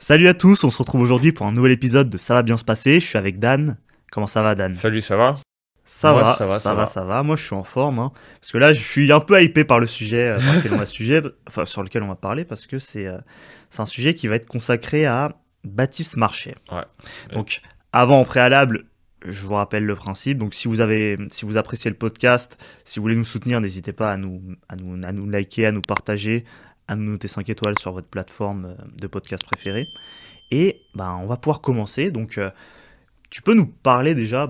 Salut à tous, on se retrouve aujourd'hui pour un nouvel épisode de Ça va bien se passer. Je suis avec Dan. Comment ça va, Dan? Salut, ça va? Ça Moi, va, ça va, ça ça va, va. ça va. Moi, je suis en forme, hein. Parce que là, je suis un peu hypé par le sujet, sur lequel on va parler, parce que c'est un sujet qui va être consacré à Baptiste Marchais. Ouais. Donc, avant, en préalable, je vous rappelle le principe. Donc, si vous appréciez le podcast, si vous voulez nous soutenir, n'hésitez pas à nous liker, à nous partager, à nous noter 5 étoiles sur votre plateforme de podcast préférée. Et on va pouvoir commencer. Donc, tu peux nous parler déjà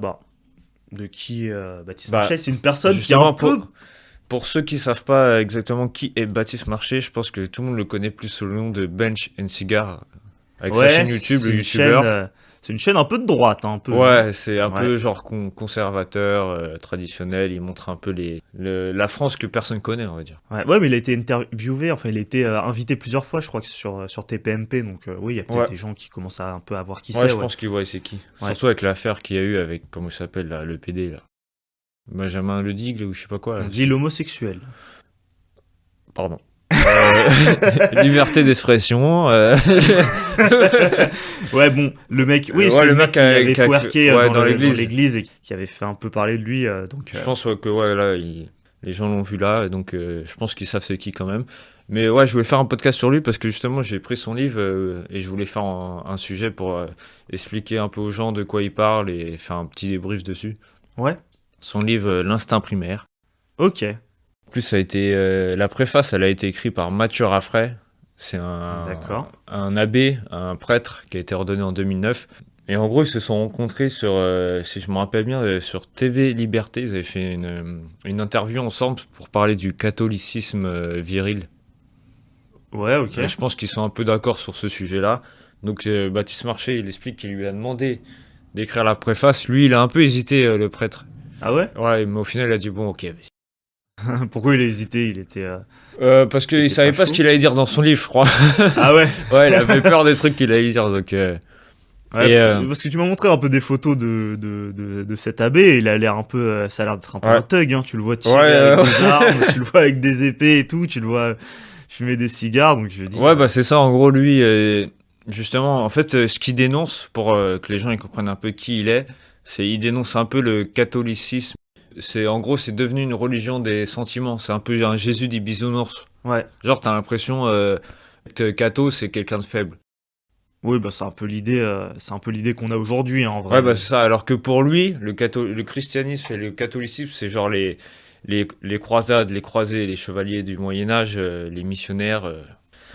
de qui est Baptiste Bah, Marchais. C'est une personne qui est un justement, peu... pour ceux qui savent pas exactement qui est Baptiste Marchais, je pense que tout le monde le connaît plus sous le nom de Bench and Cigar, avec sa chaîne YouTube, le youtubeur. C'est une chaîne un peu de droite, hein, un peu. Ouais, c'est un Ouais. peu genre conservateur, traditionnel. Il montre un peu la France que personne connaît, on va dire. Ouais, mais il a été interviewé, enfin, il a été invité plusieurs fois, je crois, que sur TPMP. Donc, oui, il y a peut-être Ouais. des gens qui commencent à un peu à voir qui Ouais, c'est. je Ouais. pense qu'il voit c'est qui. Ouais. Surtout avec l'affaire qu'il y a eu avec, comment il s'appelle, là, le PD, là. Benjamin Ledigle ou je sais pas quoi. Là. On dit l'homosexuel. Pardon. Liberté d'expression. Ouais, bon, le mec, oui, Ouais, c'est le le mec mec qui avait qui a- twerké ouais, dans dans l'église. l'église et qui avait fait un peu parler de lui. Donc, Je pense que ouais, là, les gens l'ont vu là, et donc je pense qu'ils savent c'est qui quand même. Mais ouais, je voulais faire un podcast sur lui parce que justement, j'ai pris son livre et je voulais faire un sujet pour expliquer un peu aux gens de quoi il parle et faire un petit débrief dessus. ouais, Son livre L'instinct primaire. ok, En plus, ça a été la préface, elle a été écrite par Mathieu Raffray. C'est D'accord. un abbé, un prêtre qui a été ordonné en 2009. Et en gros, ils se sont rencontrés sur, si je me rappelle bien, sur TV Liberté. Ils avaient fait une interview ensemble pour parler du catholicisme viril. Ouais, ok. Et je pense qu'ils sont un peu d'accord sur ce sujet-là. Donc Baptiste Marchais, il explique qu'il lui a demandé d'écrire la préface. Lui, il a un peu hésité, le prêtre. Ah ouais? Ouais, mais au final, il a dit bon, ok, vas-y. Pourquoi il a hésité? Il était... Parce Il qu'il était savait pas pas chaud. ce qu'il allait dire dans son livre, je crois. Ah ouais? Ouais, il avait peur des trucs qu'il allait dire, donc... Ouais, Et, parce que tu m'as montré un peu des photos de cet abbé, et il a l'air un peu, ça a l'air d'être un peu Ouais. un thug, hein. Tu le vois tirer Ouais, avec des armes, tu le vois avec des épées et tout, tu le vois fumer des cigares, donc je me dis... Ouais, bah c'est ça, en gros, lui, justement, en fait, ce qu'il dénonce, pour que les gens ils comprennent un peu qui il est, c'est il dénonce un peu le catholicisme. En gros, c'est devenu une religion des sentiments. C'est un peu un Jésus des bisounours. Ouais. Genre, t'as l'impression que catho, c'est quelqu'un de faible. Oui, c'est un peu l'idée qu'on a aujourd'hui, hein, en vrai. Ouais, bah c'est ça. Alors que pour lui, le christianisme et le catholicisme, c'est genre les croisades, les croisés, les chevaliers du Moyen-Âge, les missionnaires.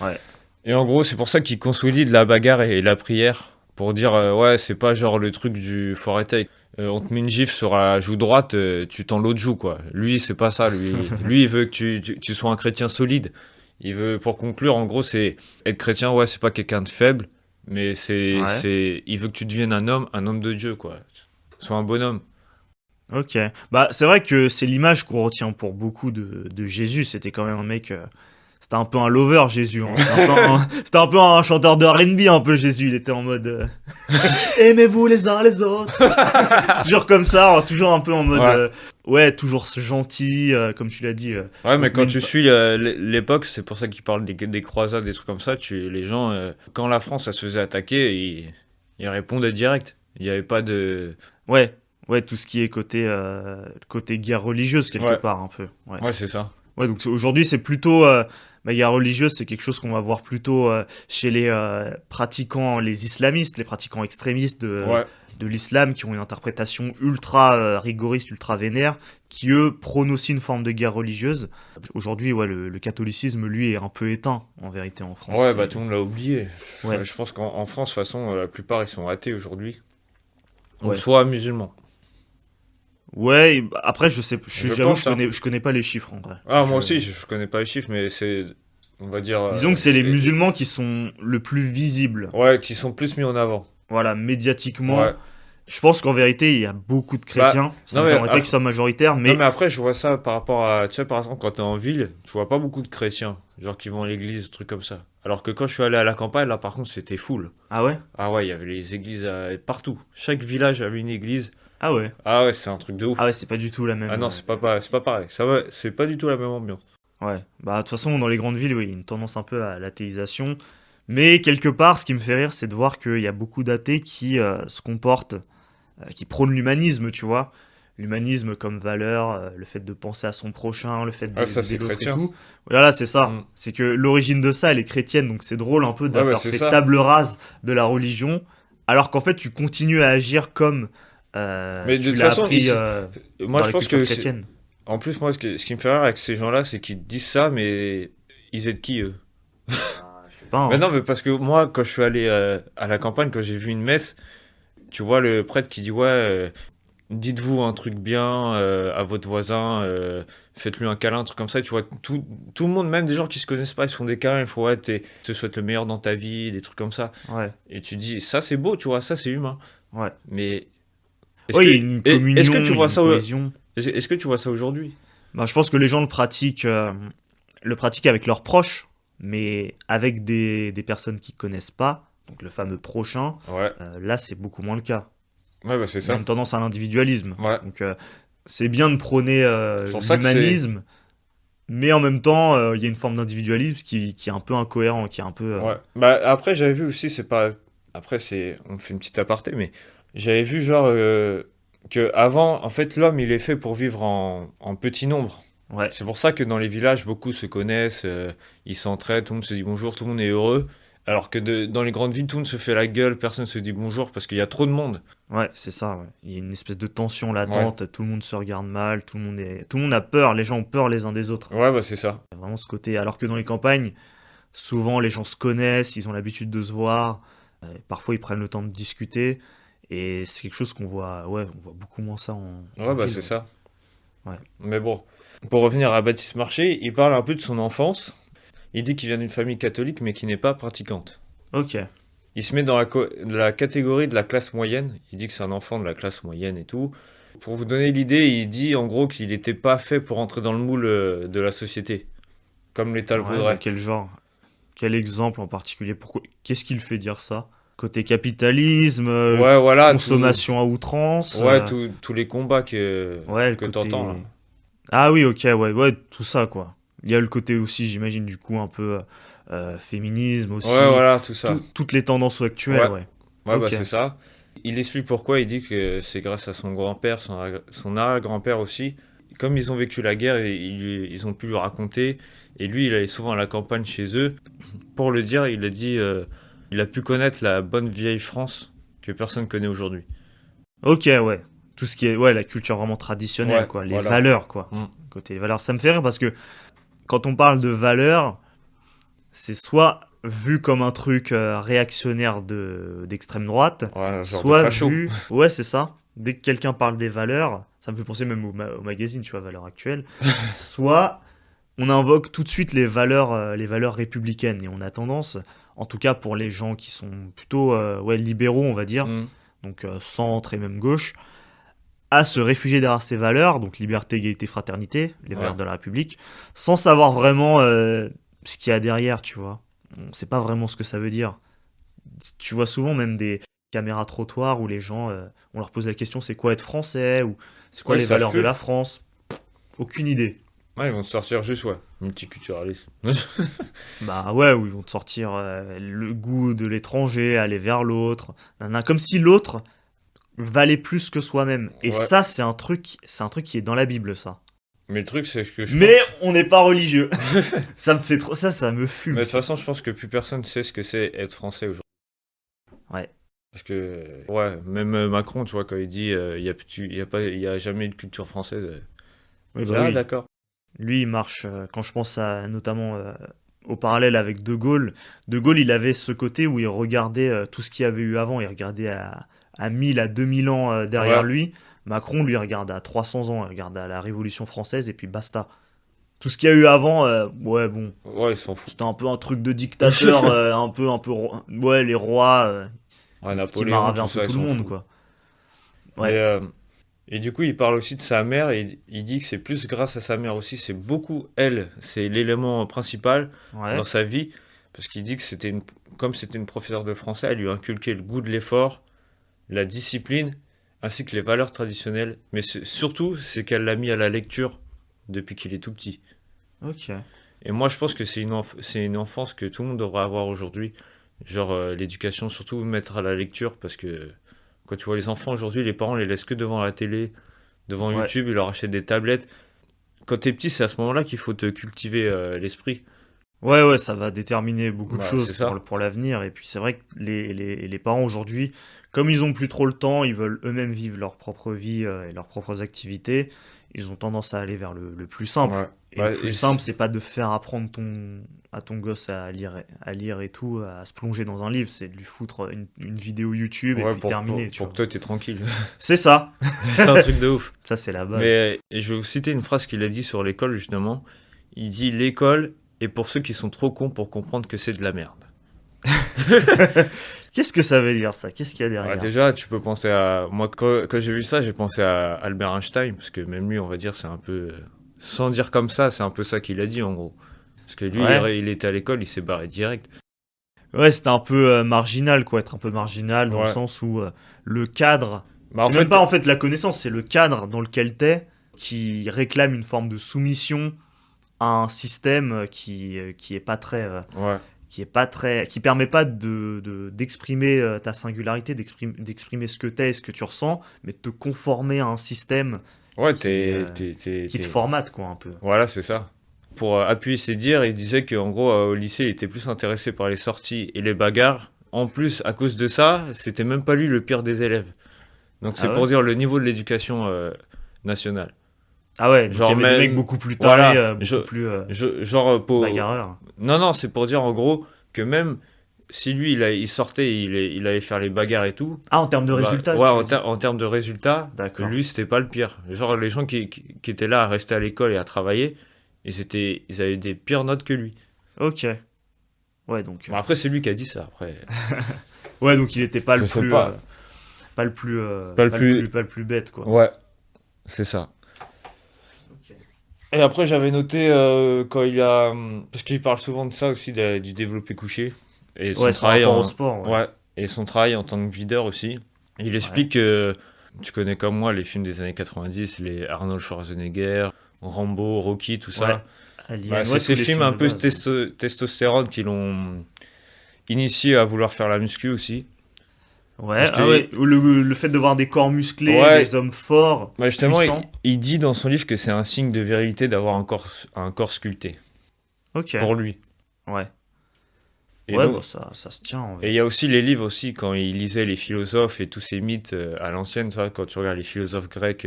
Ouais. Et en gros, c'est pour ça qu'il consolide la bagarre et la prière. Pour dire, ouais, c'est pas genre le truc du faut arrêter. On te met une gifle sur la joue droite, tu tends l'autre joue, quoi. Lui, c'est pas ça. Lui, il veut que tu sois un chrétien solide. Il veut, pour conclure, en gros, c'est être chrétien, ouais, c'est pas quelqu'un de faible, mais Ouais. il veut que tu deviennes un homme de Dieu, quoi. Sois un bonhomme. Ok. C'est vrai que c'est l'image qu'on retient pour beaucoup de Jésus. C'était quand même un mec. C'était un peu un lover, Jésus, hein. C'était un peu un chanteur de R&B, un peu, Jésus. Il était en mode aimez-vous les uns les autres. Toujours comme ça, hein, toujours un peu en mode Ouais. ouais, toujours gentil, comme tu l'as dit. Ouais, mais Donc, mais quand tu suis l'époque, c'est pour ça qu'ils parlent des croisades, des trucs comme ça. Les gens, quand la France, elle se faisait attaquer, ils répondaient direct. Il n'y avait pas de. ouais, tout ce qui est côté guerre religieuse quelque Ouais, part un peu. Ouais. ouais, c'est ça. Ouais, donc aujourd'hui c'est plutôt la guerre religieuse, c'est quelque chose qu'on va voir plutôt chez les pratiquants, les islamistes, les pratiquants extrémistes Ouais. de l'islam qui ont une interprétation ultra rigoriste, ultra vénère, qui eux prônent aussi une forme de guerre religieuse. Aujourd'hui, ouais, le catholicisme lui est un peu éteint en vérité en France. Ouais, bah tout le monde l'a oublié. Ouais. Je pense qu'en France, de toute façon, la plupart, ils sont athées aujourd'hui. Ou Ouais. soit musulmans. Ouais, après je sais, Je j'avoue pense, hein. je connais pas les chiffres en vrai. Ah, moi Je- aussi, je connais pas les chiffres, mais c'est. On va dire. Disons que c'est les musulmans qui sont le plus visibles. Ouais, qui sont plus mis en avant. Voilà, médiatiquement. Ouais. Je pense qu'en vérité, il y a beaucoup de chrétiens. Ça non, ne mais m'étonnerait pas qu'ils soient majoritaires, Non, mais mais après, je vois ça par rapport à. Tu sais, par exemple, quand t'es en ville, je vois pas beaucoup de chrétiens. Genre qui vont à l'église, trucs comme ça. Alors que quand je suis allé à la campagne, là, par contre, c'était full. ah ouais, Ah ouais, il y avait les églises partout. Chaque village avait une église. ah ouais, Ah ouais, c'est un truc de ouf. ah ouais, c'est pas du tout la même. Ah non, c'est pas pareil. Ça va, c'est pas du tout la même ambiance. Ouais, de toute façon, dans les grandes villes, oui, il y a une tendance un peu à l'athéisation. Mais quelque part, ce qui me fait rire, c'est de voir qu'il y a beaucoup d'athées qui se comportent, qui prônent l'humanisme, tu vois. L'humanisme comme valeur, le fait de penser à son prochain, le fait Ah, ça, d'aider c'est l'autre et chrétien. tout. Voilà, c'est ça. Mm. C'est que l'origine de ça, elle est chrétienne, donc c'est drôle un peu Ouais, bah, d'avoir c'est fait ça. table rase de la religion, alors qu'en fait, tu continues à agir comme Mais de tu toute l'as façon, appris moi, dans je la pense culture que chrétienne. en plus, moi, ce qui me fait rire avec ces gens-là, c'est qu'ils disent ça, mais ils aident qui, eux? Bah, je sais pas, Mais hein. non, mais parce que moi, quand je suis allé à la campagne, quand j'ai vu une messe, tu vois le prêtre qui dit, ouais, dites-vous un truc bien à votre voisin, faites-lui un câlin, un truc comme ça. Tu vois, tout le monde, même des gens qui se connaissent pas, ils se font des câlins, ils font, ouais, te souhaite le meilleur dans ta vie, des trucs comme ça. Ouais, Et tu dis, ça c'est beau, tu vois, ça c'est humain. ouais. Mais est-ce Oui, que, il y a une est-ce que communion, tu il y a vois une ça, cohésion. est-ce que tu vois ça aujourd'hui? Bah, je pense que les gens le pratiquent avec leurs proches, mais avec des personnes qui connaissent pas, donc le fameux prochain, Ouais, là c'est beaucoup moins le cas. ouais, bah c'est Il y a ça. une tendance à l'individualisme. Ouais. Donc c'est bien de prôner C'est pour ça que c'est. l'humanisme, mais en même temps il y a une forme d'individualisme qui est un peu incohérent, qui est un peu... Ouais. Bah après, j'avais vu aussi, c'est pas. Après, c'est. On fait une petite aparté, mais j'avais vu genre que avant, en fait, l'homme, il est fait pour vivre en petit nombre. Ouais, C'est pour ça que dans les villages, beaucoup se connaissent, ils s'entraident, tout le monde se dit bonjour, tout le monde est heureux. Alors que dans les grandes villes, tout le monde se fait la gueule, personne se dit bonjour parce qu'il y a trop de monde. ouais, c'est ça. Ouais. Il y a une espèce de tension Ouais, latente, tout le monde se regarde mal, tout le monde a peur, les gens ont peur les uns des autres. ouais, bah c'est ça. Il y a vraiment ce côté. Alors que dans les campagnes, souvent les gens se connaissent, ils ont l'habitude de se voir, parfois ils prennent le temps de discuter, et c'est quelque chose qu'on voit, ouais, on voit beaucoup moins ça en Ouais, bah ville. c'est ça. Ouais. Ouais. Mais bon, pour revenir à Baptiste Marché, il parle un peu de son enfance. Il dit qu'il vient d'une famille catholique mais qui n'est pas pratiquante. Ok, Il se met dans la catégorie de la classe moyenne. Il dit que c'est un enfant de la classe moyenne et tout. Pour vous donner l'idée, il dit en gros qu'il n'était pas fait pour entrer dans le moule de la société, comme l'État le ouais, de voudrait. quel genre? Quel exemple en particulier? Pourquoi? Qu'est-ce qui le fait dire ça? Côté capitalisme, Ouais, voilà, consommation à outrance, ouais, tous les combats ouais, le que t'entends là. côté... Ah oui, ok, ouais, ouais, tout ça, quoi. Il y a le côté aussi, j'imagine, du coup, un peu féminisme Ouais, aussi, voilà, tout ça. toutes les tendances actuelles, Ouais, ouais. ouais, bah Ok, c'est ça. Il explique pourquoi, il dit que c'est grâce à son grand-père, son arrière-grand-père aussi. Comme ils ont vécu la guerre, ils ont pu lui raconter. Et lui, il allait souvent à la campagne chez eux. Pour le dire, il a dit il a pu connaître la bonne vieille France que personne connaît aujourd'hui. ok, ouais. Tout ce qui est, ouais, la culture vraiment traditionnelle, Ouais, quoi. Les voilà. valeurs, quoi. Mm. Côté valeurs. Ça me fait rire parce que quand on parle de valeurs, c'est soit vu comme un truc réactionnaire d'extrême droite, Ouais, un genre de soit facho. vu, ouais, c'est ça. Dès que quelqu'un parle des valeurs, ça me fait penser même au magazine, tu vois, valeurs actuelles. Soit on invoque tout de suite les valeurs républicaines et on a tendance, en tout cas pour les gens qui sont plutôt ouais, libéraux, on va dire, Mm. donc centre et même gauche, à se réfugier derrière ces valeurs, donc liberté, égalité, fraternité, les Ouais. valeurs de la République, sans savoir vraiment ce qu'il y a derrière, tu vois. On sait pas vraiment ce que ça veut dire. Tu vois souvent même des caméras trottoirs où les gens, on leur pose la question c'est quoi être français ou c'est quoi Ouais, ils les savent valeurs de plus. la France. Aucune idée. Ouais, ils vont se sortir juste, ouais. Multiculturalisme. Bah ouais, où ils vont te sortir le goût de l'étranger, aller vers l'autre, nanana, comme si l'autre valait plus que soi-même. Et Ouais. ça, c'est un truc qui est dans la Bible, ça. Mais le truc, c'est que je Mais pense. on n'est pas religieux. Ça me fait trop, ça me Mais de fume, toute ça. façon, je pense que plus personne sait ce que c'est être français aujourd'hui. Ouais. Parce que, ouais, même Macron, tu vois, quand il dit il y a jamais eu de culture française, Oui, je bah dis, ah, oui. d'accord. Lui, il marche. Quand je pense à notamment au parallèle avec De Gaulle, il avait ce côté où il regardait tout ce qu'il y avait eu avant. Il regardait à 1000, à 2000 ans derrière Ouais, lui. Macron, lui, regarde à 300 ans. Il regarde à la Révolution française et puis basta. Tout ce qu'il y a eu avant, ouais, bon, ouais, ils s'en foutent. c'était un peu un truc de dictateur, ouais, les rois Ouais, qui Napoléon, maravaient tout un peu ça, ils tout le s'en monde, foutent. quoi. Mais, Ouais, et du coup, il parle aussi de sa mère, et il dit que c'est plus grâce à sa mère aussi, c'est beaucoup elle, c'est l'élément principal dans ouais, sa vie, parce qu'il dit que comme c'était une professeure de français, elle lui a inculqué le goût de l'effort, la discipline, ainsi que les valeurs traditionnelles. Mais surtout, c'est qu'elle l'a mis à la lecture depuis qu'il est tout petit. ok. Et moi, je pense que c'est une enfance que tout le monde devrait avoir aujourd'hui. Genre l'éducation, surtout mettre à la lecture, parce que quand tu vois les enfants aujourd'hui, les parents les laissent que devant la télé, devant Ouais. YouTube, ils leur achètent des tablettes. Quand t'es petit, c'est à ce moment-là qu'il faut te cultiver l'esprit. Ouais, ça va déterminer beaucoup de Bah, c'est choses ça. pour l'avenir. Et puis c'est vrai que les parents aujourd'hui, comme ils ont plus trop le temps, ils veulent eux-mêmes vivre leur propre vie et leurs propres activités, ils ont tendance à aller vers le plus simple. Ouais. Et le Bah, plus simple, c'est pas de faire apprendre à ton gosse à lire et tout, à se plonger dans un livre, c'est de lui foutre une vidéo YouTube et ouais, puis terminer, tu pour vois. que toi, t'es tranquille. C'est ça, C'est un truc de ouf. ça c'est la base. Mais et je vais vous citer une phrase qu'il a dit sur l'école, justement. Il dit: l'école est pour ceux qui sont trop cons pour comprendre que c'est de la merde. Qu'est-ce que ça veut dire ça? Qu'est-ce qu'il y a Ouais, derrière? déjà, tu peux penser à. Moi, quand j'ai vu ça, j'ai pensé à Albert Einstein, parce que même lui, on va dire, c'est un peu. Sans dire comme ça, c'est un peu ça qu'il a dit, en gros. Parce que lui, Ouais. il était à l'école, il s'est barré direct. Ouais, c'était un peu marginal, quoi, être un peu marginal dans le Ouais. sens où le cadre, Bah, en c'est même fait, pas en fait la connaissance, c'est le cadre dans lequel t'es qui réclame une forme de soumission à un système qui est pas très, ouais. qui permet pas d'exprimer ta singularité, d'exprimer ce que t'es et ce que tu ressens, mais de te conformer à un système Ouais, qui, qui te formate, quoi, un peu. Voilà, c'est ça. Pour appuyer ses dires, il disait qu'en gros, au lycée, il était plus intéressé par les sorties et les bagarres. En plus, à cause de ça, c'était même pas lui le pire des élèves. Donc c'est Ah pour ouais? dire le niveau de l'éducation nationale. Ah ouais, donc il y Genre avait des mecs même, beaucoup plus tarés, voilà, beaucoup plus genre pour... bagarreurs. Non, non, c'est pour dire en gros que même si lui, il sortait, il allait faire les bagarres et tout, Ah, en termes de bah, résultats, ouais, tu veux dire? en termes de résultats, D'accord. lui, c'était pas le pire. Genre les gens qui étaient là à rester à l'école et à travailler, ils avaient des pires notes que lui. Ok. Ouais, donc, Bon, après, c'est lui qui a dit ça, après. ouais, donc il était pas Je le sais plus, pas. Pas le plus... pas le plus bête, quoi. Ouais, c'est ça. Ok. Et après, j'avais noté quand il a... Parce qu'il parle souvent de ça aussi, du développé couché. Et son Ouais, son travail rapport au en... sport, ouais. Ouais, et son travail en tant que videur aussi. Il Ouais. explique que... Tu connais comme moi les films des années 90, les Arnold Schwarzenegger, Rambo, Rocky, tout Ouais. ça. Bah, Alien, c'est ouais, tous ces les films films un de peu base. testostérone qui l'ont initié à vouloir faire la muscu aussi. Ouais, Parce ah que, ouais, le fait de voir des corps musclés, ouais, des hommes forts, bah justement, puissants. il dit dans son livre que c'est un signe de virilité d'avoir un corps sculpté. Ok. Pour lui. Ouais. Et Ouais, bah donc, ça se tient, en et il vrai. y a aussi les livres aussi, quand il lisait les philosophes et tous ces mythes à l'ancienne, tu vois, quand tu regardes les philosophes grecs,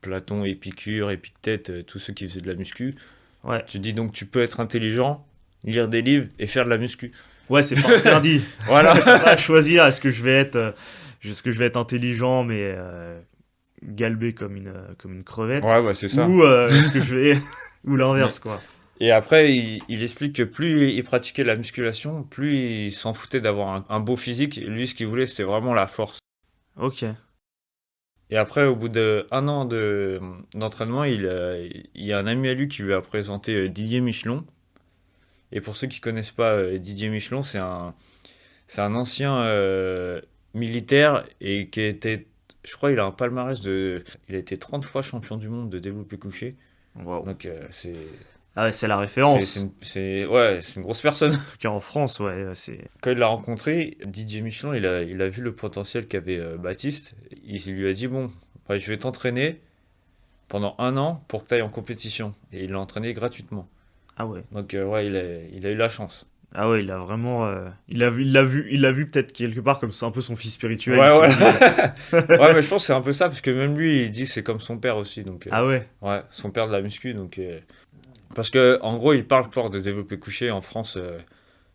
Platon, Épicure, Épictète, tous ceux qui faisaient de la muscu, Ouais. tu dis donc tu peux être intelligent, lire des livres et faire de la muscu. Ouais, c'est pas interdit. Voilà. T'as pas à choisir, est-ce que je vais être intelligent, mais galbé comme une crevette, Ouais, bah c'est ça. ou est-ce que je vais, ou Mais- l'inverse, quoi. Et après, il explique que plus il pratiquait la musculation, plus il s'en foutait d'avoir un beau physique. Et lui, ce qu'il voulait, c'était vraiment la force. Ok. Et après, au bout d'un an d'entraînement, il y a un ami à lui qui lui a présenté Didier Michelon. Et pour ceux qui connaissent pas Didier Michelon, c'est un ancien militaire et qui était, je crois, il a un palmarès il a été 30 fois champion du monde de développé couché. Waouh. Donc Ah ouais, c'est la référence. ouais, c'est une grosse personne. En tout cas en France, ouais, c'est. Quand il l'a rencontré, Didier Michelon, il a vu le potentiel qu'avait Baptiste. Il lui a dit, bon, bah, je vais t'entraîner pendant un an pour que tu ailles en compétition. Et il l'a entraîné gratuitement. Ah ouais. Donc ouais, il a eu la chance. Ah ouais, il a vraiment. Il l'a vu peut-être quelque part comme c'est un peu son fils spirituel. Il Ouais, s'est ouais. dit. Ouais, mais je pense que c'est un peu ça, parce que même lui, il dit que c'est comme son père aussi. Donc, Ah ouais. ouais, son père de la muscu. Donc, parce que en gros, il parle fort de développer couché en France.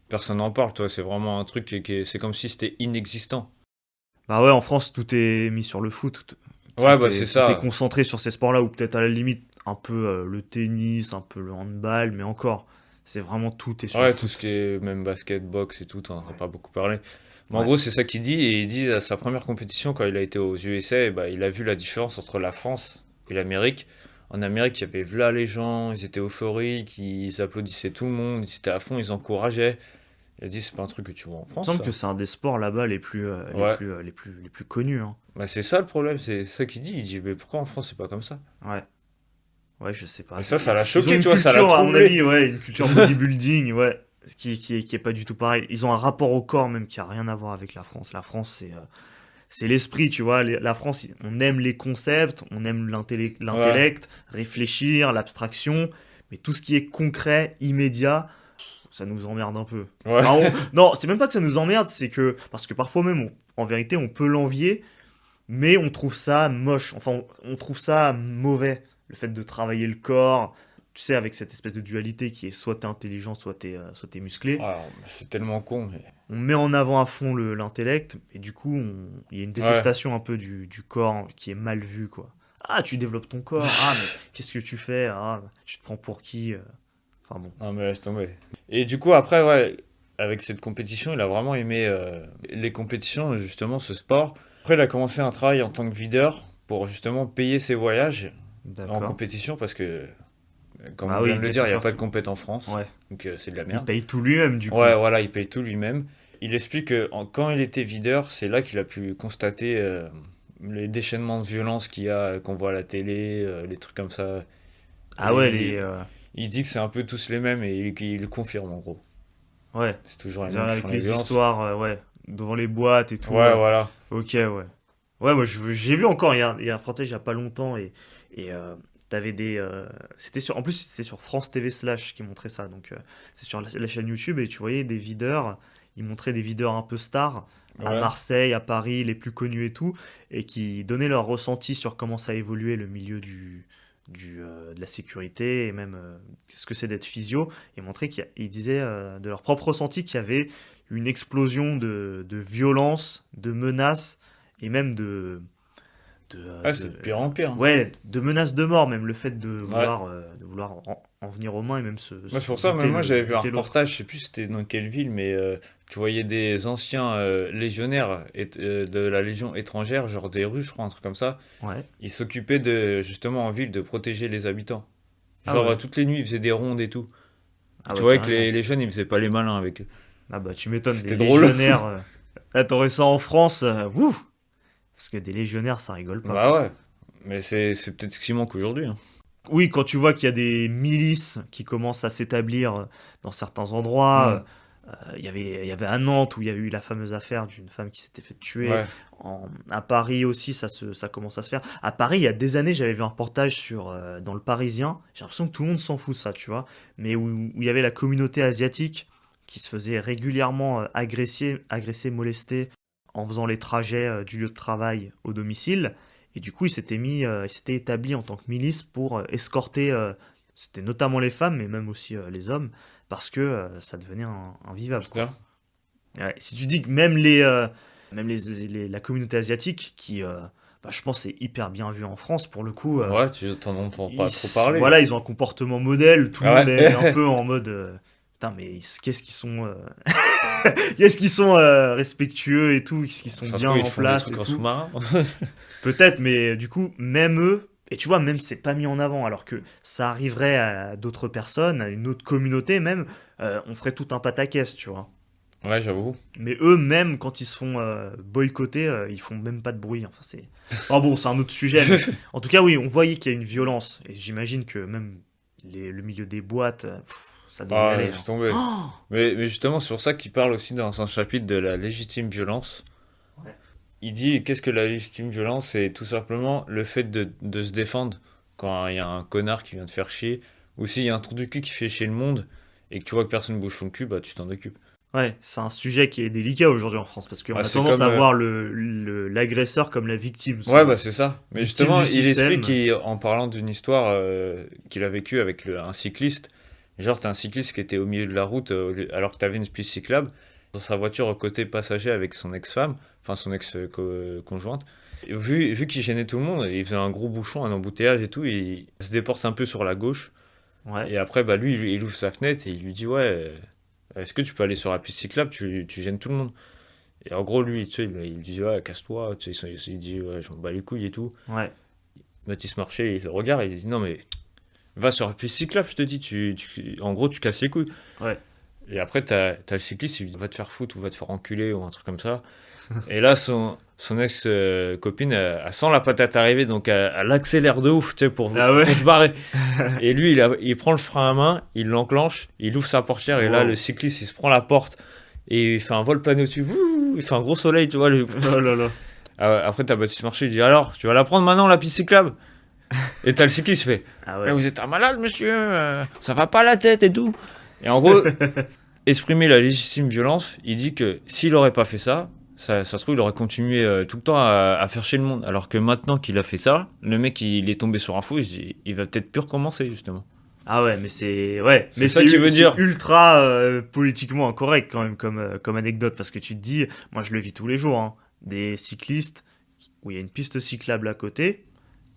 Personne n'en parle, toi. C'est vraiment un truc c'est comme si c'était inexistant. Bah ouais, en France, tout est mis sur le foot. Ouais, bah c'est Tout est ça. concentré sur ces sports-là, ou peut-être à la limite un peu le tennis, un peu le handball, mais encore, c'est vraiment tout est sur le Ouais, tout ce foot. qui est même basket, boxe et tout, on n'en a Ouais. pas beaucoup parlé. Mais en Ouais. gros, c'est ça qu'il dit. Et il dit à sa première compétition, quand il a été aux USA, bah, il a vu la différence entre la France et l'Amérique. En Amérique, il y avait là les gens, ils étaient euphoriques, ils applaudissaient tout le monde, ils étaient à fond, ils encourageaient. Il a dit, c'est pas un truc que tu vois en Il me France, semble que ça. c'est un des sports là-bas Ouais, les plus connus, hein. bah, c'est ça le problème, c'est ça qu'il dit. Il dit, mais pourquoi en France, c'est pas comme ça? Ouais. Ouais, je sais pas. Et ça l'a Ils ont choqué, une tu vois, ça l'a culture, à mon troublé. avis, ouais, une culture bodybuilding, ouais. qui est pas du tout pareil. Ils ont un rapport au corps même qui a rien à voir avec la France. La France, c'est l'esprit, tu vois. La France, on aime les concepts, on aime Ouais, l'intellect, réfléchir, l'abstraction, mais tout ce qui est concret, immédiat, ça nous emmerde un peu. ouais. Enfin, non, c'est même pas que ça nous emmerde, c'est que parce que parfois même, en vérité, on peut l'envier, mais on trouve ça moche. Enfin, on trouve ça mauvais. Le fait de travailler le corps, tu sais, avec cette espèce de dualité qui est soit t'es intelligent, soit t'es musclé. Ah, c'est tellement con. On met en avant à fond l'intellect, et du coup, il y a une Ouais. détestation un peu du corps qui est mal vu, quoi. Ah, tu développes ton corps. Ah, mais qu'est-ce que tu fais? Ah, tu te prends pour qui? Enfin bon. Non, mais laisse tomber. Et du coup, après, ouais, avec cette compétition, il a vraiment aimé les compétitions, justement, ce sport. Après, il a commencé un travail en tant que videur pour justement payer ses voyages en D'accord. compétition parce que, comme Bah on oui, vient il de le devait dire, tout il n'y a faire pas de tout. compète en France. Ouais. Donc, c'est de la Il merde. paye tout lui-même, du coup. Ouais, voilà, il paye tout lui-même. Il explique que quand il était videur, c'est là qu'il a pu constater les déchaînements de violence qu'il y a, qu'on voit à la télé, les trucs comme ça. Ah Et ouais, il dit que c'est un peu tous les mêmes et il le confirme en gros. ouais. C'est toujours les Genre mêmes qui font avec les les violences. histoires, ouais, devant les boîtes et tout. Ouais, voilà. Ok, ouais. Ouais, moi j'ai vu encore, il y a un reportage il y a pas longtemps et t'avais c'était en plus c'était sur France TV Slash qui montrait ça, donc c'est sur la chaîne YouTube et tu voyais des videurs, ils montraient des videurs un peu stars à Ouais. Marseille, à Paris, les plus connus et tout, et qui donnaient leur ressenti sur comment ça a évolué le milieu de la sécurité et même ce que c'est d'être physio, et montraient qu'ils disaient de leur propre ressenti qu'il y avait une explosion de violence, de menaces et même Ouais, c'est de pire en pire, hein. ouais, de menaces de mort, même le fait Ouais. de vouloir en venir aux mains et même Moi, c'est pour ça, même moi, j'avais vu un buter l'autre. reportage, je sais plus c'était dans quelle ville, mais tu voyais des anciens légionnaires de la Légion étrangère, genre des Russes, je crois, un truc comme ça. Ouais. Ils s'occupaient de, justement, en ville, de protéger les habitants. Ah Genre, ouais. toutes les nuits, ils faisaient des rondes et tout. Ah Tu ouais, voyais que carrément. les jeunes, ils faisaient pas les malins avec eux. Ah bah tu m'étonnes, des C'était drôle. légionnaires. Là, t'aurais ça en France, wouh! Parce que des légionnaires, ça rigole pas, Bah quoi. ouais. Mais c'est peut-être ce qui manque aujourd'hui, hein. Oui, quand tu vois qu'il y a des milices qui commencent à s'établir dans certains Hmm. endroits, il y avait à Nantes où il y a eu la fameuse affaire d'une femme qui s'était fait tuer. Ouais. À Paris aussi, ça commence à se faire. À Paris, il y a des années, j'avais vu un reportage dans Le Parisien. J'ai l'impression que tout le monde s'en fout de ça, tu vois. Mais où il y avait la communauté asiatique qui se faisait régulièrement agresser, molester en faisant les trajets du lieu de travail au domicile. Et du coup, il s'était établi en tant que milice pour escorter, c'était notamment les femmes, mais même aussi les hommes, parce que ça devenait invivable, quoi. Putain. Ouais, si tu dis que même la communauté asiatique, qui, bah, je pense, est hyper bien vue en France, pour le coup, Ouais, tu t'en entends pas trop parler. voilà, ils ont un comportement modèle, tout le monde est un Ouais. peu en mode, putain, mais qu'est-ce qu'ils sont respectueux et tout, qu'est-ce qu'ils sont Ça se bien trouve, ils en font des place et trucs en tout. sous-marin. Peut-être, mais du coup, même eux, et tu vois, même c'est pas mis en avant, alors que ça arriverait à d'autres personnes, à une autre communauté même, on ferait tout un pataquès, tu vois. Ouais, j'avoue. Mais eux, même quand ils se font boycotter, ils font même pas de bruit. Enfin, c'est. Enfin bon, c'est un autre sujet, mais en tout cas, oui, on voyait qu'il y a une violence. Et j'imagine que même le milieu des boîtes, ça doit y Ah, aller, laisse hein. tomber. Oh. Mais justement, c'est pour ça qu'il parle aussi dans un chapitre de la légitime violence. Ouais. Il dit qu'est-ce que la légitime violence? C'est tout simplement le fait de se défendre quand il y a un connard qui vient te faire chier, ou s'il y a un trou du cul qui fait chier le monde et que tu vois que personne bouge son cul, bah tu t'en occupes. Ouais, c'est un sujet qui est délicat aujourd'hui en France, parce qu'on Ouais, a c'est tendance comme. à voir l'agresseur comme la victime, Ouais, bah souvent. c'est ça. Mais Victime justement, du il explique système. en parlant d'une histoire qu'il a vécue avec un cycliste. Genre, t'as un cycliste qui était au milieu de la route alors que t'avais une piste cyclable, dans sa voiture au côté passager avec son ex-femme, enfin son ex-conjointe. Vu qu'il gênait tout le monde, il faisait un gros bouchon, un embouteillage et tout, il se déporte un peu sur la gauche. Ouais. Et après, bah lui, il ouvre sa fenêtre et il lui dit, ouais, est-ce que tu peux aller sur la piste cyclable, tu gênes tout le monde. Et en gros, lui, tu sais, il dit, ouais, casse-toi, tu sais, il dit, ouais, j'en bats les couilles et tout. Ouais. Baptiste Marché, il le regarde et il dit, non, mais va sur la piste cyclable, je te dis, en gros, tu casses les couilles. Ouais. Et après, t'as le cycliste, il dit va te faire foutre ou va te faire enculer ou un truc comme ça. Et là, son ex-copine, elle sent la patate arriver, donc elle accélère de ouf, tu sais, Ah ouais. pour se barrer. Et lui, il prend le frein à main, il l'enclenche, il ouvre sa portière, et là, Wow. le cycliste, il se prend la porte, et il fait un vol plané au-dessus, wouh, il fait un gros soleil, tu vois. Oh là là. Après, t'as Baptiste Marché, il dit alors, tu vas la prendre maintenant, la piste cyclable? Et t'as le cycliste qui fait Ah mais ouais. vous êtes un malade, monsieur, ça va pas la tête et tout. Et en gros, exprimer la légitime violence, il dit que s'il aurait pas fait ça, ça se trouve, il aurait continué tout le temps à faire chier le monde. Alors que maintenant qu'il a fait ça, le mec, il est tombé sur un fou, il va peut-être plus recommencer, justement. Ah ouais, mais c'est ouais, C'est mais ça qu'il veut c'est dire. ultra politiquement incorrect quand même comme anecdote parce que tu te dis, moi je le vis tous les jours, hein, des cyclistes où il y a une piste cyclable à côté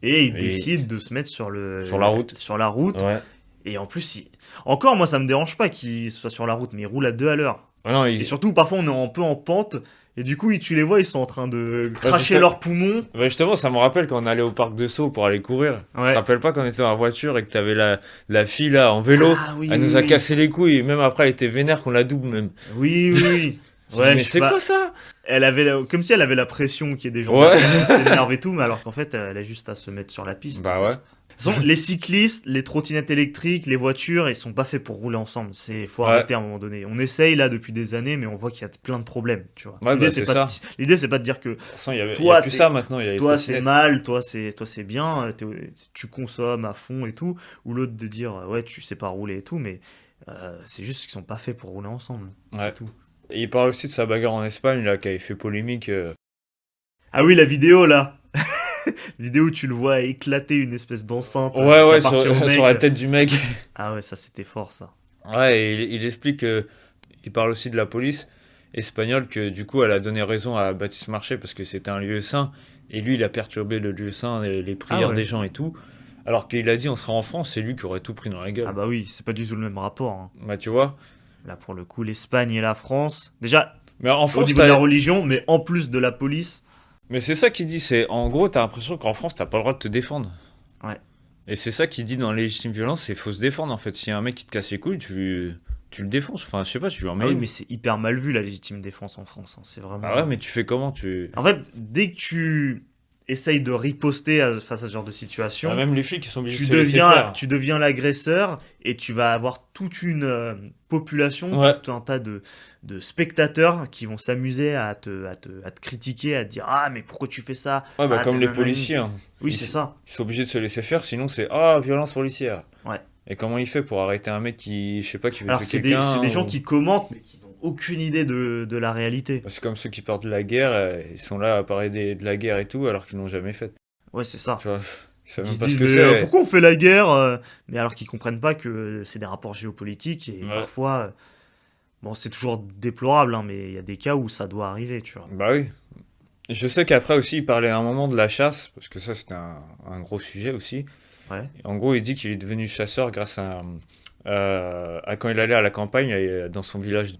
et ils Et décident de se mettre sur la route. sur la route Ouais. et en plus encore moi ça me dérange pas qu'ils soient sur la route mais ils roulent à 2 à l'heure. Ah non, Et surtout parfois on est un peu en pente et du coup tu les vois ils sont en train de cracher justement- leurs poumons. Bah, justement, ça me rappelle quand on allait au parc de Sceaux pour aller courir. Tu Ouais. te rappelles pas quand on était dans la voiture et que t'avais la fille là en vélo, Ah oui elle oui nous a oui. cassé les couilles, et même après elle était vénère qu'on la double même. Oui oui. Oui. J'ai dit, Ouais, mais je sais c'est pas. quoi ça? Elle avait comme si elle avait la pression qu'il y ait des gens Ouais. derrière qui s'énervent et tout, mais alors qu'en fait, elle a juste à se mettre sur la piste. Bah ouais. De toute façon, les cyclistes, les trottinettes électriques, les voitures, ils sont pas faits pour rouler ensemble. Faut Ouais. arrêter à un moment donné. On essaye là depuis des années, mais on voit qu'il y a plein de problèmes, tu vois. Ouais, bah, c'est ça. L'idée, c'est pas de dire que De toute façon, il y Toi, a plus t'es- ça maintenant, il y a les toi c'est trottinettes. mal, toi c'est bien, tu consommes à fond et tout, ou l'autre de dire ouais tu sais pas rouler et tout, mais c'est juste qu'ils sont pas faits pour rouler ensemble. Ouais. C'est tout. Et il parle aussi de sa bagarre en Espagne, là, qui avait fait polémique. Ah oui, la vidéo là. Vidéo où tu le vois éclater une espèce d'enceinte Ouais, qui ouais, appartient au mec. sur la tête du mec. Ah ouais, ça c'était fort ça. Ouais, et il explique il parle aussi de la police espagnole, que du coup, elle a donné raison à Baptiste Marché parce que c'était un lieu saint. Et lui, il a perturbé le lieu saint, les prières ouais. des gens et tout. Alors qu'il a dit, on sera en France, c'est lui qui aurait tout pris dans la gueule. Ah bah oui, c'est pas du tout le même rapport, hein. Bah, tu vois. Là pour le coup, l'Espagne et la France, déjà Mais en au France, niveau de la religion, mais en plus de la police. Mais c'est ça qu'il dit, c'est en gros, t'as l'impression qu'en France, t'as pas le droit de te défendre. Ouais. Et c'est ça qu'il dit dans légitime violence, c'est faut se défendre en fait. S'il y a un mec qui te casse les couilles, tu le défonces. Enfin, je sais pas, tu lui en mets Ah oui, une. mais c'est hyper mal vu la légitime défense en France, hein. C'est vraiment. Ah ouais, mais tu fais comment tu... En fait, dès que tu essayes de riposter face à ce genre de situation, Ah, même les flics, ils sont obligés de se laisser faire. tu deviens l'agresseur et tu vas avoir toute une population, Ouais. tout un tas de spectateurs qui vont s'amuser à te critiquer, à te dire ah mais pourquoi tu fais ça. Ouais, bah Ah, comme les nanani. policiers, hein. Oui, Ils- c'est ça. Ils sont obligés de se laisser faire, sinon c'est ah, violence policière. Ouais. Et comment il fait pour arrêter un mec qui, je sais pas, qui veut Alors tuer c'est quelqu'un c'est des gens ou- qui commentent mais qui n'ont aucune idée de la réalité. Bah, c'est comme ceux qui partent de la guerre, ils sont là à parler de la guerre et tout, alors qu'ils l'ont jamais faite. Ouais, c'est ça. Tu vois, ils savent Ils même se pas ce disent que mais, c'est. pourquoi on fait la guerre mais alors qu'ils comprennent pas que c'est des rapports géopolitiques et Ouais. parfois bon c'est toujours déplorable hein, mais il y a des cas où ça doit arriver tu vois. Bah oui. Je sais qu'après aussi, il parlait à un moment de la chasse, parce que ça, c'était un gros sujet aussi. Ouais. Et en gros, il dit qu'il est devenu chasseur grâce à quand il allait à la campagne, dans son village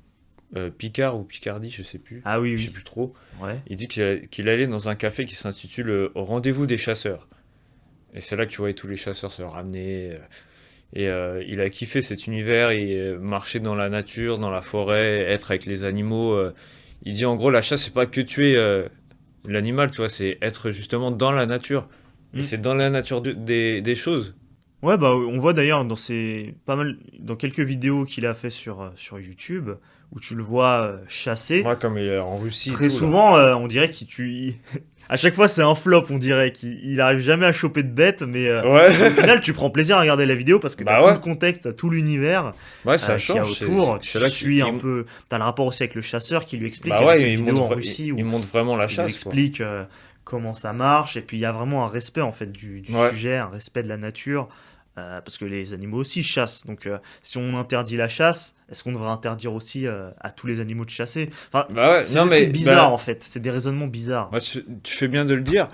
Picard ou Picardie, je sais plus. Ah oui Je sais oui. plus trop. Ouais. Il dit qu'il allait dans un café qui s'intitule Rendez-vous des chasseurs. Et c'est là que tu voyais tous les chasseurs se ramener. Et il a kiffé cet univers, et marcher dans la nature, dans la forêt, être avec les animaux. Il dit en gros, la chasse, c'est pas que tuer l'animal, tu vois, c'est être justement dans la nature. Mm. Et c'est dans la nature des choses. Ouais bah on voit d'ailleurs dans dans quelques vidéos qu'il a fait sur YouTube où tu le vois chasser. Moi, comme il est en Russie. et Très tout, là. souvent on dirait à chaque fois c'est un flop on dirait qu'il arrive jamais à choper de bête mais Ouais, au final tu prends plaisir à regarder la vidéo parce que t'as Bah tout ouais. le contexte, t'as tout l'univers. ouais, ça Qu'il y a change. autour, c'est tu là suis qu'il- un peu, t'as le rapport aussi avec le chasseur qui lui explique, Bah il y a ouais, cette il vidéo en montre, Russie il où montre vraiment la il lui chasse, quoi. explique comment ça marche, et puis il y a vraiment un respect en fait du Ouais. sujet, un respect de la nature, parce que les animaux aussi chassent, donc si on interdit la chasse, est-ce qu'on devrait interdire aussi à tous les animaux de chasser? Enfin, Bah ouais, c'est non des mais trucs bizarres bah, en fait, c'est des raisonnements bizarres. bah, tu fais bien de le dire,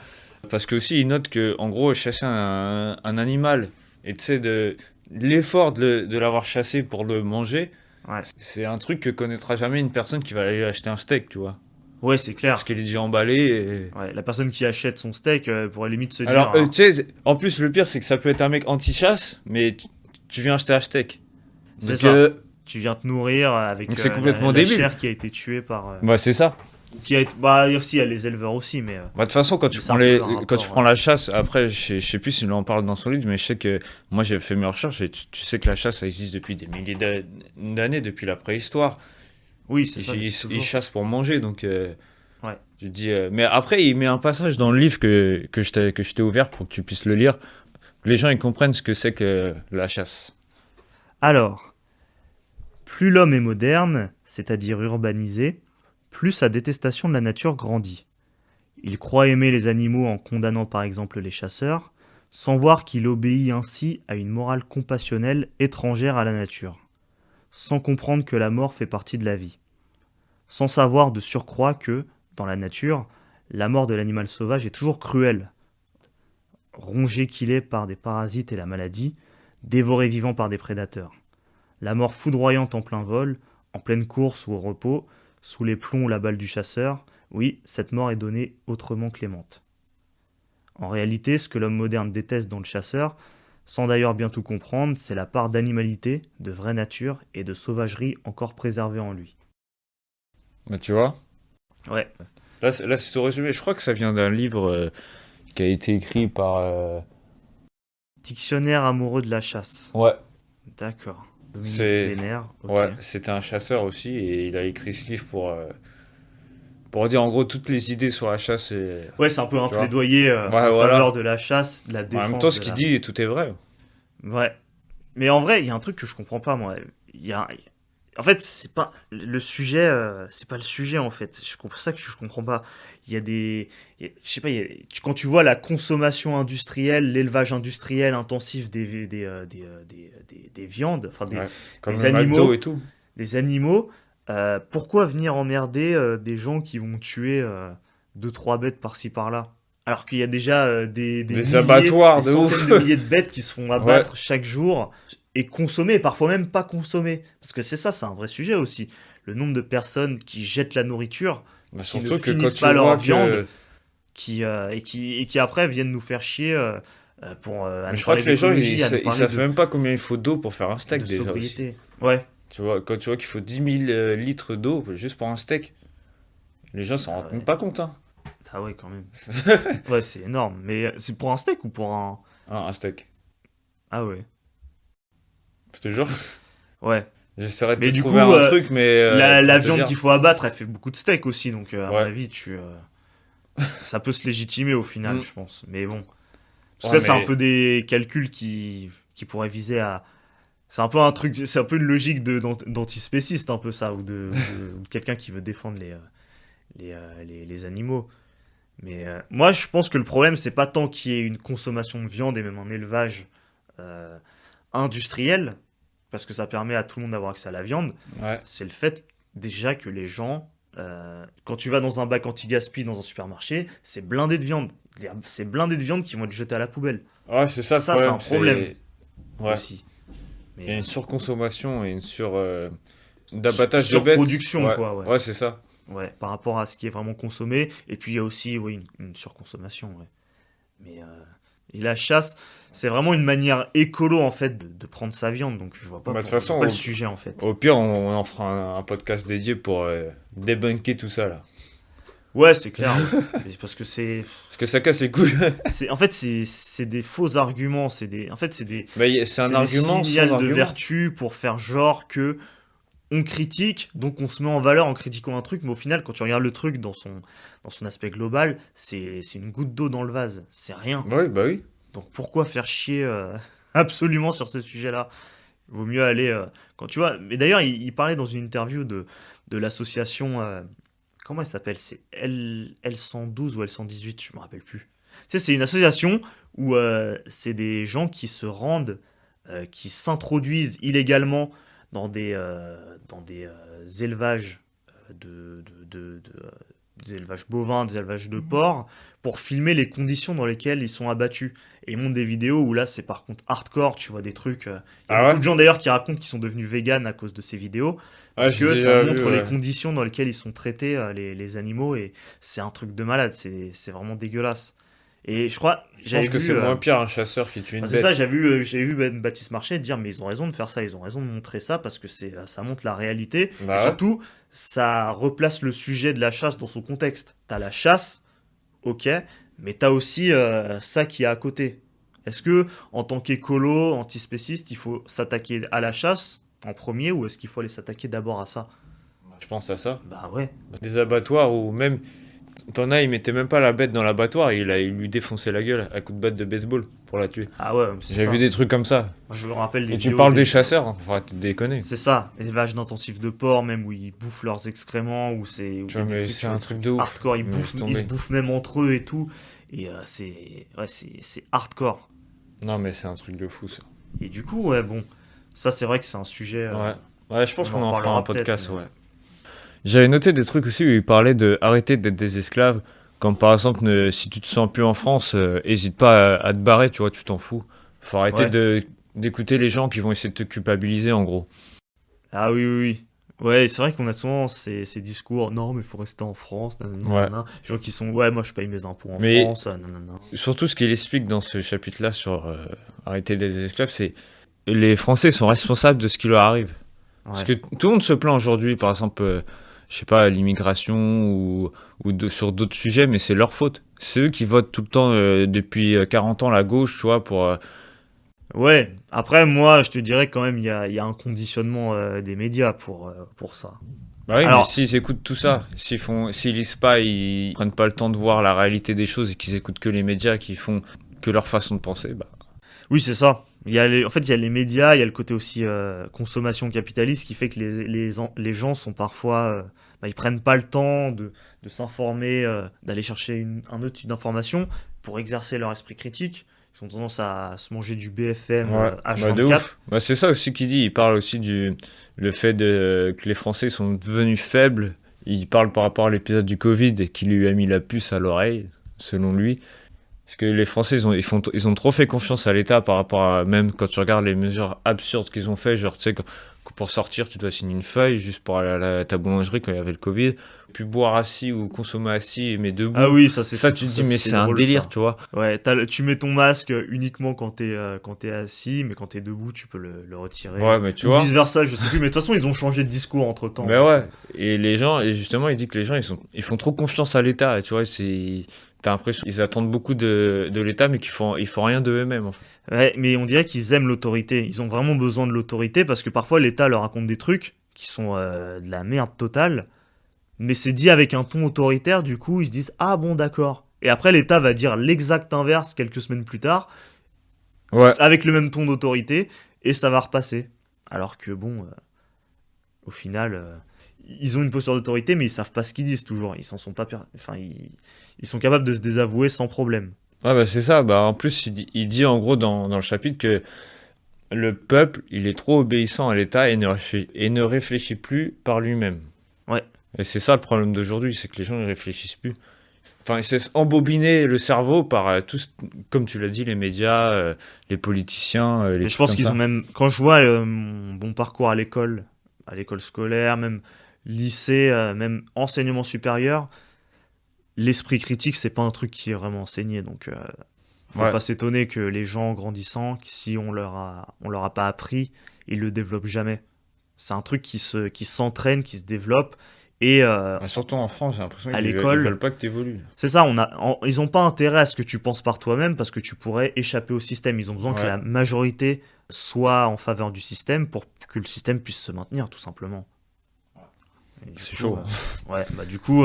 parce que aussi il note que en gros chasser un animal, et tu sais de l'effort de l'avoir chassé pour le manger, Ouais, c'est un truc que connaîtra jamais une personne qui va aller acheter un steak, tu vois, ouais c'est clair. parce qu'il est déjà emballé. Et... Ouais, la personne qui achète son steak pourrait limite se dire Alors tu sais, en plus le pire c'est que ça peut être un mec anti-chasse, mais tu viens acheter un steak. C'est Donc, ça. Tu viens te nourrir avec Donc c'est la, complètement la débile. chair qui a été tuée par... Bah, c'est ça. qui a été, bah, aussi, il y a les éleveurs aussi, mais... Bah, de toute façon, Mais ça a un peu un quand tu rapport, prends la chasse, après, je sais plus s'il en parle dans son livre, mais je sais que moi j'ai fait mes recherches et tu sais que la chasse, ça existe depuis des milliers d'années, depuis la préhistoire. oui, c'est Ils, ça, depuis ils toujours. chassent pour manger, donc Ouais. tu te dis. Mais après, il met un passage dans le livre que je t'ai ouvert pour que tu puisses le lire. Les gens ils comprennent ce que c'est que la chasse. Alors, plus l'homme est moderne, c'est-à-dire urbanisé, plus sa détestation de la nature grandit. Il croit aimer les animaux en condamnant par exemple les chasseurs, sans voir qu'il obéit ainsi à une morale compassionnelle étrangère à la nature, sans comprendre que la mort fait partie de la vie, sans savoir de surcroît que, dans la nature, la mort de l'animal sauvage est toujours cruelle, rongé qu'il est par des parasites et la maladie, dévoré vivant par des prédateurs. La mort foudroyante en plein vol, en pleine course ou au repos, sous les plombs ou la balle du chasseur, oui, cette mort est donnée autrement clémente. En réalité, ce que l'homme moderne déteste dans le chasseur, sans d'ailleurs bien tout comprendre, c'est la part d'animalité, de vraie nature et de sauvagerie encore préservée en lui. Bah, tu vois. Ouais. Là, c'est au résumé. Je crois que ça vient d'un livre qui a été écrit par. Dictionnaire amoureux de la chasse. Ouais. D'accord. Dominique C'est. Vénère, ok. Ouais, c'était un chasseur aussi et il a écrit ce livre pour dire en gros toutes les idées sur la chasse et. Ouais, c'est un peu un Tu vois. plaidoyer Ouais, en voilà. faveur de la chasse, de la En même temps, défense ce de qu'il la... dit, tout est vrai. Ouais. Mais en vrai, il y a un truc que je comprends pas, moi. Il y a... En fait, c'est pas le sujet, c'est pas le sujet en fait. C'est pour ça que je comprends pas. Il y a des, je sais pas, quand tu vois la consommation industrielle, l'élevage industriel intensif des viandes, enfin Ouais. Comme des le McDo animaux, et tout. des animaux, pourquoi venir emmerder des gens qui vont tuer deux trois bêtes par-ci par-là? Alors qu'il y a déjà des Des milliers, abattoirs des de centaines ouf. de milliers de bêtes qui se font Ouais. abattre chaque jour et consommer, et parfois même pas consommer. Parce que c'est ça, c'est un vrai sujet aussi. Le nombre de personnes qui jettent la nourriture, Bah, qui ne surtout que quand finissent tu pas leur vois viande, que. et qui après viennent nous faire chier pour à Mais nous je crois parler que les gens, d'écologie, à nous ils parler savent même pas combien il faut d'eau pour faire un steak de déjà aussi. sobriété. Ouais. Tu vois, quand tu vois qu'il faut 10 000 litres d'eau juste pour un steak, les gens s'en Ah rendent même ouais. pas compte, hein. Ah ouais, quand même. Ouais, c'est énorme. Mais c'est pour un steak ou pour un... Un steak. Ah ouais. Je te jure. Ouais. J'essaierai de Mais te du trouver coup, un truc, mais la pour te viande dire. qu'il faut abattre, elle fait beaucoup de steak aussi. Donc, à mon Ouais. avis, ça peut se légitimer au final, Mm. je pense. Mais bon. Parce que Ouais, ça, c'est un mais peu des calculs qui pourraient viser à... C'est un peu un truc, c'est un peu une logique d'antispéciste, un peu ça, ou de quelqu'un qui veut défendre les animaux. Mais moi, je pense que le problème, c'est pas tant qu'il y ait une consommation de viande et même un élevage euh, industriel, parce que ça permet à tout le monde d'avoir accès à la viande, ouais. c'est le fait déjà que les gens, quand tu vas dans un bac anti-gaspi dans un supermarché, c'est blindé de viande. C'est blindé de viande qui vont être jetées à la poubelle. Ouais, c'est ça le Ça, c'est un problème. problème Ouais. aussi. Il y a Mais une surconsommation et une d'abattage de surproduction, bêtes. Ouais, quoi, ouais. ouais, c'est ça. Ouais, par rapport à ce qui est vraiment consommé. Et puis il y a aussi oui, une surconsommation. Ouais. Mais et la chasse, c'est vraiment une manière écolo en fait de prendre sa viande. Donc je vois pas, Bah, de toute je vois façon, pas le sujet en fait. au pire, on en fera un podcast dédié pour débunker tout ça là. Ouais, c'est clair. Ouais. Mais parce que c'est, Parce que ça casse les couilles. en fait c'est des faux arguments. En fait C'est un c'est des argument signaux sans de argument. vertu pour faire genre que on critique, donc on se met en valeur en critiquant un truc, mais au final, quand tu regardes le truc dans son aspect global, c'est une goutte d'eau dans le vase, c'est rien. Oui, bah oui. Donc pourquoi faire chier absolument sur ce sujet-là? Il vaut mieux aller... quand tu vois... Mais d'ailleurs, il parlait dans une interview de l'association... comment elle s'appelle? C'est L112 ou L118, je me rappelle plus. Tu sais, c'est une association où c'est des gens qui se rendent, qui s'introduisent illégalement dans des élevages des élevages bovins, des élevages de porcs, pour filmer les conditions dans lesquelles ils sont abattus. Et ils montrent des vidéos où là, c'est par contre hardcore, tu vois des trucs... Il y a Ah beaucoup ouais? de gens d'ailleurs qui racontent qu'ils sont devenus véganes à cause de ces vidéos, Ouais, parce j'ai que déjà ça vu, montre les ouais. conditions dans lesquelles ils sont traités, les animaux, et c'est un truc de malade, c'est vraiment dégueulasse. Et je crois, Je pense que c'est moins pire un chasseur qui tue une c'est bête. ça, j'ai vu même Baptiste Marchais dire, mais ils ont raison de faire ça, ils ont raison de montrer ça parce que ça montre la réalité. Et Bah ouais. surtout, ça replace le sujet de la chasse dans son contexte. T'as la chasse, ok, mais t'as aussi ça qui est à côté. Est-ce que, en tant qu'écolo, antispéciste, il faut s'attaquer à la chasse en premier ou est-ce qu'il faut aller s'attaquer d'abord à ça? Je pense à ça. Bah ouais. Des abattoirs où même. T'en as, il mettait même pas la bête dans l'abattoir et il lui défonçait la gueule à coups de batte de baseball pour la tuer. Ah ouais, c'est J'ai ça. vu des trucs comme ça. Je me rappelle des Et tu vidéos parles des chasseurs, hein, faut arrêter de déconner. C'est ça, élevage d'intensif de porc, même où ils bouffent leurs excréments, où Tu vois, des mais trucs, c'est un truc de ouf. hardcore, Mais laisse ils tomber. se bouffent même entre eux et tout. Et c'est hardcore. Non, mais c'est un truc de fou, ça. Et du coup, ouais, bon, ça c'est vrai que c'est un sujet. Ouais. Ouais, je pense on qu'on en en fera un reparlera podcast, peut-être, mais- ouais. J'avais noté des trucs aussi où il parlait de arrêter d'être des esclaves. Comme par exemple, si tu te sens plus en France, hésite pas à te barrer, tu vois, tu t'en fous. Faut arrêter Ouais. d'écouter les gens qui vont essayer de te culpabiliser, en gros. Ah oui, oui, oui. Ouais, c'est vrai qu'on a souvent ces discours, non, mais faut rester en France, nanana, Ouais. nanana. Les gens qui sont, ouais, moi je paye mes impôts en Mais- France, nanana. Surtout, ce qu'il explique dans ce chapitre-là sur arrêter d'être des esclaves, c'est les Français sont responsables de ce qui leur arrive. Parce que Ouais. tout le monde se plaint aujourd'hui, par exemple, je sais pas, l'immigration sur d'autres sujets, mais c'est leur faute. C'est eux qui votent tout le temps depuis 40 ans la gauche, tu vois, pour... Ouais, après, moi, je te dirais quand même, il y a un conditionnement des médias pour ça. Bah oui, mais Alors, s'ils écoutent tout ça, s'ils lisent pas, ils prennent pas le temps de voir la réalité des choses et qu'ils écoutent que les médias qui font que leur façon de penser, bah... oui, c'est ça. En fait, il y a les médias, il y a le côté aussi consommation capitaliste qui fait que les gens sont parfois. Ils prennent pas le temps de s'informer, d'aller chercher un autre type d'information pour exercer leur esprit critique. Ils ont tendance à se manger du BFM Ouais, bah de H24. ouf. Bah c'est ça aussi qu'il dit. Il parle aussi le fait que les Français sont devenus faibles. Il parle par rapport à l'épisode du Covid et qui lui a mis la puce à l'oreille, selon lui. Parce que les Français, ils ont trop fait confiance à l'État par rapport à, même quand tu regardes les mesures absurdes qu'ils ont fait, genre, tu sais, que pour sortir, tu dois signer une feuille juste pour aller à ta boulangerie quand il y avait le Covid. Puis boire assis ou consommer assis, mais debout. Ah oui, ça c'est Ça, tu te dis, mais c'était c'est un drôle, délire, ça. tu vois. Ouais, tu mets ton masque uniquement quand t'es assis, mais quand t'es debout, tu peux le retirer. Ouais, mais tu Ou vois. vice versa, je sais plus. Mais de toute façon, ils ont changé de discours entre temps. Mais ouais, et les gens, et justement, il dit que les gens, ils font trop confiance à l'État, et tu vois, t'as l'impression qu'ils attendent beaucoup de l'État, mais ils font rien de eux-mêmes, en fait. Ouais, mais on dirait qu'ils aiment l'autorité. Ils ont vraiment besoin de l'autorité parce que parfois l'État leur raconte des trucs qui sont de la merde totale. Mais c'est dit avec un ton autoritaire, du coup ils se disent ah bon d'accord. Et après l'État va dire l'exact inverse quelques semaines plus tard, Ouais, avec le même ton d'autorité, et ça va repasser. Alors que bon, au final, ils ont une posture d'autorité, mais ils savent pas ce qu'ils disent toujours. Ils s'en sont pas, enfin ils sont capables de se désavouer sans problème. ouais bah c'est ça. Bah, en plus, il dit en gros dans le chapitre que le peuple, il est trop obéissant à l'État et ne réfléchit plus par lui-même. Ouais. Et c'est ça le problème d'aujourd'hui, c'est que les gens ne réfléchissent plus. Enfin, ils cessent embobiner le cerveau par comme tu l'as dit, les médias, les politiciens, les Mais je trucs pense comme qu'ils ça. ont même. Quand je vois mon bon parcours à l'école scolaire, même lycée, même enseignement supérieur, l'esprit critique, c'est pas un truc qui est vraiment enseigné. Donc, faut Ouais. pas s'étonner que les gens grandissant, si on leur a pas appris, ils le développent jamais. C'est un truc qui s'entraîne, qui se développe. Et Bah, surtout en France, j'ai l'impression à qu'ils l'école, veulent pas que tu évolues. c'est ça, ils ont pas intérêt à ce que tu penses par toi-même parce que tu pourrais échapper au système. Ils ont besoin que Ouais. la majorité soit en faveur du système pour que le système puisse se maintenir, tout simplement. Et du C'est coup, chaud. ouais, bah du coup,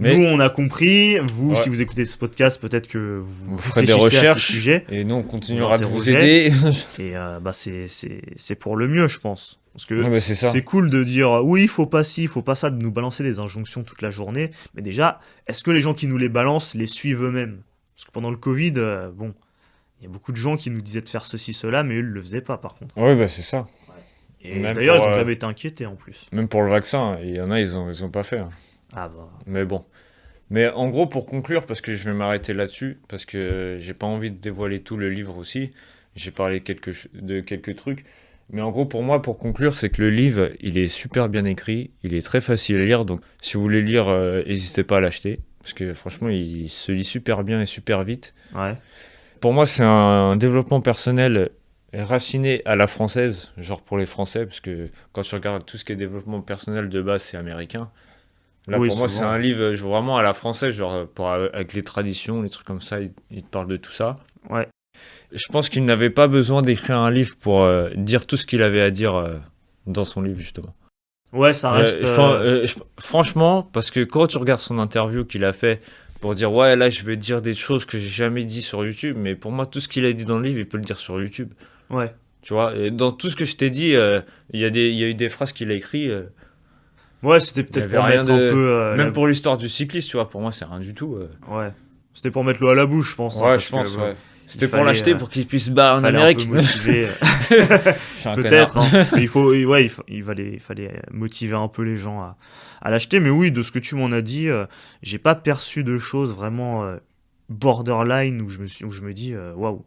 Mais- nous on a compris. Vous, Ouais. si vous écoutez ce podcast, peut-être que vous Vous ferez des réfléchissez à ces recherches. sujets. Et nous, on continuera de vous interroger. aider. Et bah c'est pour le mieux, je pense. Parce que Ouais, bah, c'est ça. c'est cool de dire oui, il faut pas ci, il faut pas ça, de nous balancer des injonctions toute la journée. Mais déjà, est-ce que les gens qui nous les balancent les suivent eux-mêmes? Parce que pendant le Covid, bon, il y a beaucoup de gens qui nous disaient de faire ceci, cela, mais eux ne le faisaient pas par contre. Ouais, bah c'est ça. Et Même d'ailleurs, ils pour, n'ont jamais été inquiétés en plus. Même pour le vaccin, il y en a, ils ont pas fait, hein. Ah bah. Mais bon. Mais en gros, pour conclure, parce que je vais m'arrêter là-dessus, parce que j'ai pas envie de dévoiler tout le livre aussi, j'ai parlé de quelques trucs. Mais en gros, pour moi, pour conclure, c'est que le livre, il est super bien écrit, il est très facile à lire, donc si vous voulez lire, n'hésitez pas à l'acheter, parce que franchement, il se lit super bien et super vite. Ouais. Pour moi, c'est un développement personnel raciné à la française, genre pour les Français, parce que quand tu regardes tout ce qui est développement personnel de base, c'est américain. Là, Oui, pour moi, c'est souvent. un livre vraiment à la française, genre avec les traditions, les trucs comme ça, il te parle de tout ça. Ouais. Je pense qu'il n'avait pas besoin d'écrire un livre pour dire tout ce qu'il avait à dire dans son livre, justement. Ouais, ça reste. Franchement, parce que quand tu regardes son interview qu'il a fait pour dire ouais, là, je vais dire des choses que j'ai jamais dit sur YouTube, mais pour moi, tout ce qu'il a dit dans le livre, il peut le dire sur YouTube. Ouais. Tu vois, et dans tout ce que je t'ai dit, il y a eu des phrases qu'il a écrites. Ouais, c'était Il y peut-être avait pour rien mettre un de. peu. Même pour l'histoire du cycliste, tu vois, pour moi, c'est rien du tout. Ouais. C'était pour mettre l'eau à la bouche, je pense. Hein, Ouais, parce je pense, que, ouais. C'était pour fallait, l'acheter pour qu'il puisse se barrer en fallait un Amérique. peu motiver. Je suis un Peut-être. connard. Hein. Mais il fallait motiver un peu les gens à l'acheter. Mais oui, de ce que tu m'en as dit, j'ai pas perçu de choses vraiment borderline où je me dis waouh,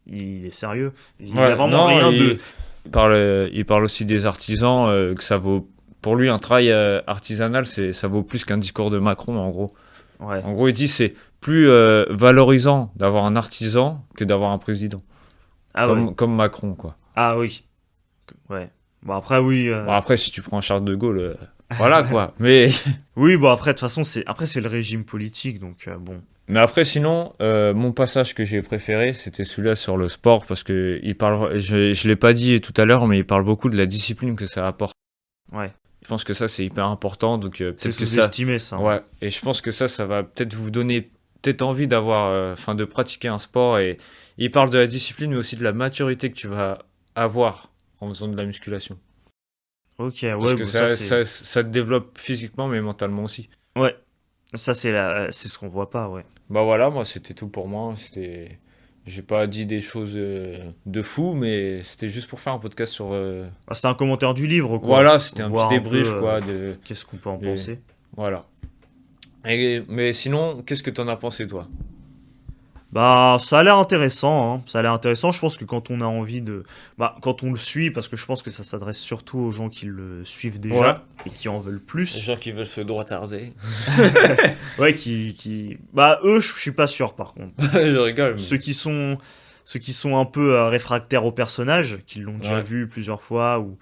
il est sérieux. Il y a Ouais, vraiment non, rien de. il parle aussi des artisans, que ça vaut. Pour lui, un travail artisanal, ça vaut plus qu'un discours de Macron, en gros. Ouais. En gros, il dit c'est plus valorisant d'avoir un artisan que d'avoir un président. Ah ouais. Comme Macron, quoi. Ah oui. Ouais. Bon après oui. Bon, après, si tu prends Charles de Gaulle, voilà, quoi. Mais, Oui, bon après de toute façon c'est le régime politique donc bon. mais après, sinon, mon passage que j'ai préféré, c'était celui-là sur le sport, parce que il parle, je l'ai pas dit tout à l'heure, mais il parle beaucoup de la discipline que ça apporte. Ouais. Je pense que ça, c'est hyper important, donc C'est peut-être que ça... sous-estimé ça. Hein. Ouais, et je pense que ça va peut-être vous donner peut-être envie d'avoir, enfin, de pratiquer un sport. Et il parle de la discipline, mais aussi de la maturité que tu vas avoir en faisant de la musculation. Ok, Parce ouais, que bon, ça c'est. ça te développe physiquement, mais mentalement aussi. Ouais, ça c'est ce qu'on voit pas, ouais. Bah voilà, moi, c'était tout pour moi. J'ai pas dit des choses de fou, mais c'était juste pour faire un podcast sur. Ah, c'était un commentaire du livre, quoi. Voilà, c'était un petit Voir un peu débrief, quoi. qu'est-ce qu'on peut en Et- penser. Voilà. Mais sinon, qu'est-ce que t'en as pensé, toi? Bah, ça a l'air intéressant, hein. Ça a l'air intéressant. Je pense que quand on a envie de. Bah, quand on le suit, parce que je pense que ça s'adresse surtout aux gens qui le suivent déjà et qui en veulent Les plus. gens qui veulent se droitarder. Ouais, Bah, eux, je suis pas sûr, par contre. Je rigole. Mais... Ceux qui sont un peu réfractaires au personnage, qui l'ont déjà Ouais. vu plusieurs fois ou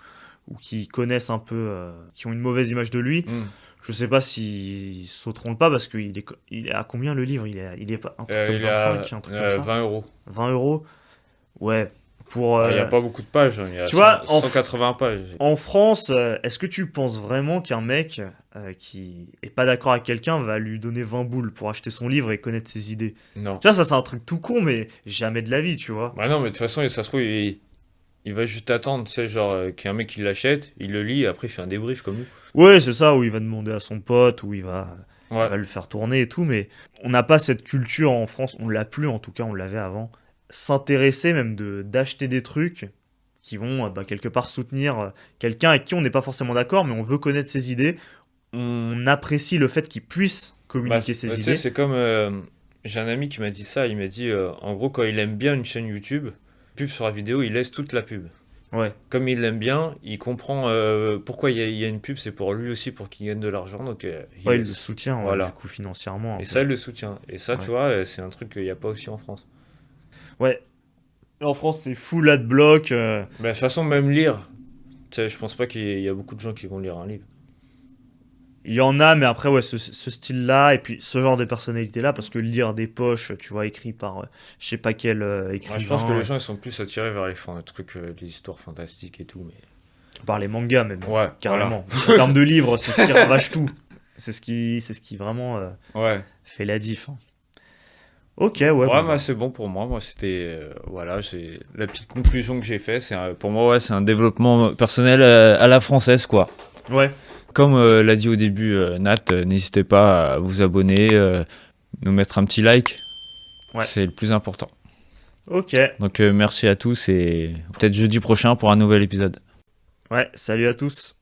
qui connaissent un peu, qui ont une mauvaise image de lui, Hmm. je sais pas s'ils sauteront le pas parce il est à combien le livre? Il est pas un truc comme Il 25, un truc comme ça? 20 euros. 20 euros? Ouais. Pour, Il n'y a pas beaucoup de pages, hein. Il y a tu vois, 180 pages. en France, est-ce que tu penses vraiment qu'un mec qui est pas d'accord avec quelqu'un va lui donner 20 boules pour acheter son livre et connaître ses idées? Non. Tu vois, ça c'est un truc tout con, mais jamais de la vie, tu vois. Bah non, mais de toute façon, ça se trouve, il va juste attendre, tu sais, genre, qu'il y a un mec qui l'achète, il le lit, et après il fait un débrief comme nous. Ouais, c'est ça, où il va demander à son pote, où il va Ouais. le faire tourner et tout, mais on n'a pas cette culture en France, on l'a plus en tout cas, on l'avait avant. S'intéresser même d'acheter des trucs qui vont bah, quelque part soutenir quelqu'un avec qui on n'est pas forcément d'accord, mais on veut connaître ses idées, on apprécie le fait qu'il puisse communiquer ses tu sais, idées. c'est comme. J'ai un ami qui m'a dit ça, il m'a dit, en gros, quand il aime bien une chaîne YouTube, pub sur la vidéo, il laisse toute la pub. Ouais, Comme il l'aime bien, il comprend pourquoi il y a une pub, c'est pour lui aussi, pour qu'il gagne de l'argent, donc il ouais, il le laisse. soutient, ouais, Voilà. du coup, financièrement. un Et peu. ça, il le soutient. Et ça, Ouais. tu vois, c'est un truc qu'il n'y a pas aussi en France. Ouais. En France, c'est full adblock. Mais de toute façon, même lire, tu sais, je pense pas qu'il y a beaucoup de gens qui vont lire un livre. Il y en a, mais après, ouais, ce style-là, et puis ce genre de personnalité-là, parce que lire des poches, tu vois, écrit par je sais pas quel écrivain, Ouais, je pense que les gens ils sont plus attirés vers les trucs, les histoires fantastiques et tout. Mais... par les mangas même, Ouais, carrément. En termes de livres, c'est ce qui ravage tout. C'est ce qui vraiment voilà. Ouais. fait la diff. Hein. Ok, ouais. Ouais, bon, bah, c'est bon pour moi. Moi, c'était. Voilà, c'est la petite conclusion que j'ai fait. Pour moi, ouais, c'est un développement personnel à la française, quoi. ouais. Comme l'a dit au début Nat, n'hésitez pas à vous abonner, nous mettre un petit like. Ouais. C'est le plus important. Ok. Donc, merci à tous et peut-être jeudi prochain pour un nouvel épisode. Ouais, salut à tous.